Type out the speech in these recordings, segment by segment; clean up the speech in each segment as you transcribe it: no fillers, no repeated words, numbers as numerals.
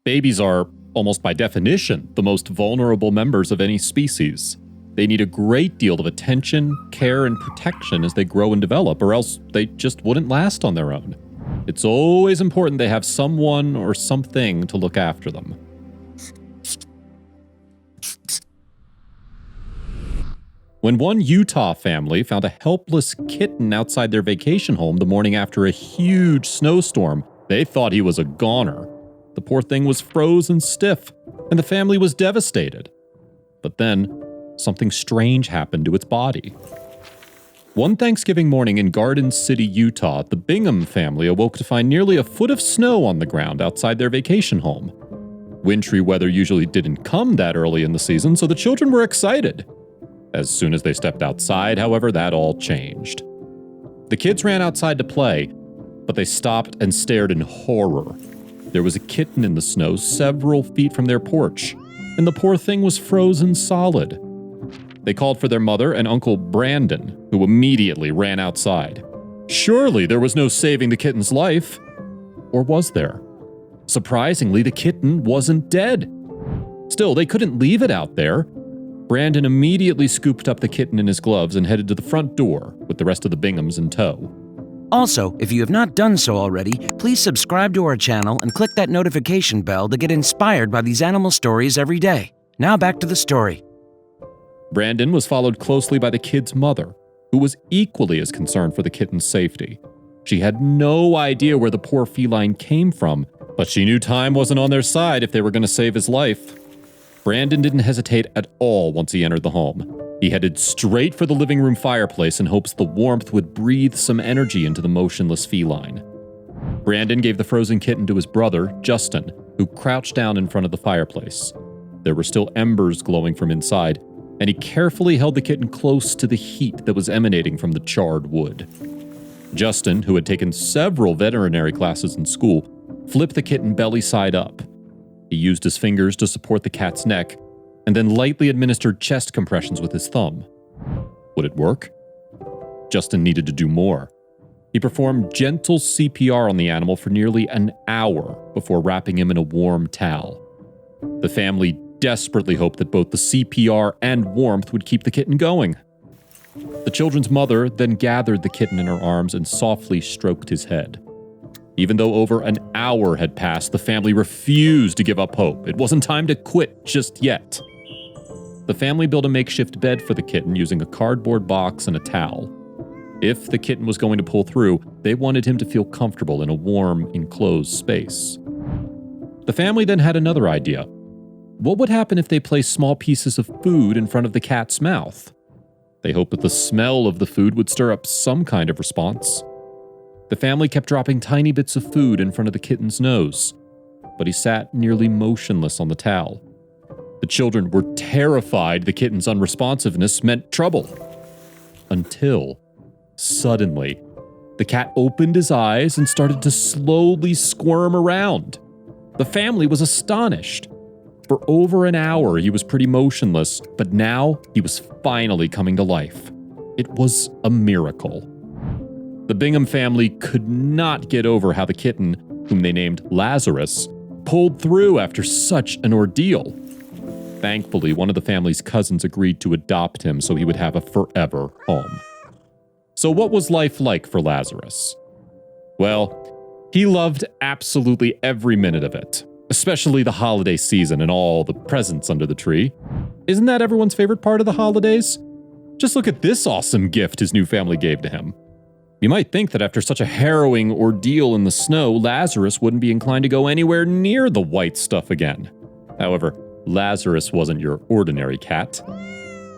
Babies are, almost by definition, the most vulnerable members of any species. They need a great deal of attention, care, and protection as they grow and develop, or else they just wouldn't last on their own. It's always important they have someone or something to look after them. When one Utah family found a helpless kitten outside their vacation home the morning after a huge snowstorm, they thought he was a goner. The poor thing was frozen stiff, and the family was devastated. But then, something strange happened to its body. One Thanksgiving morning in Garden City, Utah, the Bingham family awoke to find nearly a foot of snow on the ground outside their vacation home. Wintry weather usually didn't come that early in the season, so the children were excited. As soon as they stepped outside, however, that all changed. The kids ran outside to play, but they stopped and stared in horror. There was a kitten in the snow several feet from their porch, and the poor thing was frozen solid. They called for their mother and Uncle Brandon, who immediately ran outside. Surely there was no saving the kitten's life. Or was there? Surprisingly, the kitten wasn't dead. Still, they couldn't leave it out there. Brandon immediately scooped up the kitten in his gloves and headed to the front door, with the rest of the Binghams in tow. Also, if you have not done so already, please subscribe to our channel and click that notification bell to get inspired by these animal stories every day. Now back to the story. Brandon was followed closely by the kid's mother, who was equally as concerned for the kitten's safety. She had no idea where the poor feline came from, but she knew time wasn't on their side if they were going to save his life. Brandon didn't hesitate at all once he entered the home. He headed straight for the living room fireplace in hopes the warmth would breathe some energy into the motionless feline. Brandon gave the frozen kitten to his brother, Justin, who crouched down in front of the fireplace. There were still embers glowing from inside, and he carefully held the kitten close to the heat that was emanating from the charred wood. Justin, who had taken several veterinary classes in school, flipped the kitten belly side up. He used his fingers to support the cat's neck, and then lightly administered chest compressions with his thumb. Would it work? Justin needed to do more. He performed gentle CPR on the animal for nearly an hour before wrapping him in a warm towel. The family desperately hoped that both the CPR and warmth would keep the kitten going. The children's mother then gathered the kitten in her arms and softly stroked his head. Even though over an hour had passed, the family refused to give up hope. It wasn't time to quit just yet. The family built a makeshift bed for the kitten using a cardboard box and a towel. If the kitten was going to pull through, they wanted him to feel comfortable in a warm, enclosed space. The family then had another idea. What would happen if they placed small pieces of food in front of the cat's mouth? They hoped that the smell of the food would stir up some kind of response. The family kept dropping tiny bits of food in front of the kitten's nose, but he sat nearly motionless on the towel. The children were terrified the kitten's unresponsiveness meant trouble. Until, suddenly, the cat opened his eyes and started to slowly squirm around. The family was astonished. For over an hour, he was pretty motionless, but now he was finally coming to life. It was a miracle. The Bingham family could not get over how the kitten, whom they named Lazarus, pulled through after such an ordeal. Thankfully, one of the family's cousins agreed to adopt him so he would have a forever home. So what was life like for Lazarus? Well, he loved absolutely every minute of it, especially the holiday season and all the presents under the tree. Isn't that everyone's favorite part of the holidays? Just look at this awesome gift his new family gave to him. You might think that after such a harrowing ordeal in the snow, Lazarus wouldn't be inclined to go anywhere near the white stuff again. However, Lazarus wasn't your ordinary cat.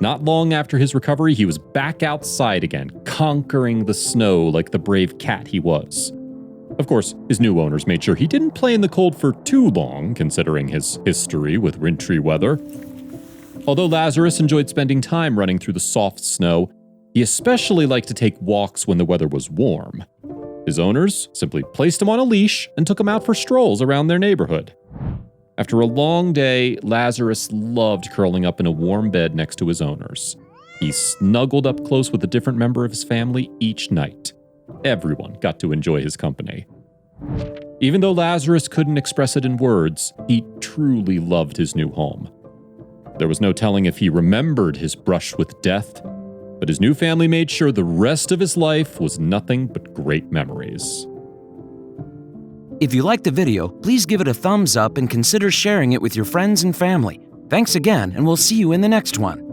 Not long after his recovery, he was back outside again, conquering the snow like the brave cat he was. Of course, his new owners made sure he didn't play in the cold for too long, considering his history with wintry weather. Although Lazarus enjoyed spending time running through the soft snow, he especially liked to take walks when the weather was warm. His owners simply placed him on a leash and took him out for strolls around their neighborhood. After a long day, Lazarus loved curling up in a warm bed next to his owners. He snuggled up close with a different member of his family each night. Everyone got to enjoy his company. Even though Lazarus couldn't express it in words, he truly loved his new home. There was no telling if he remembered his brush with death, but his new family made sure the rest of his life was nothing but great memories. If you liked the video, please give it a thumbs up and consider sharing it with your friends and family. Thanks again, and we'll see you in the next one.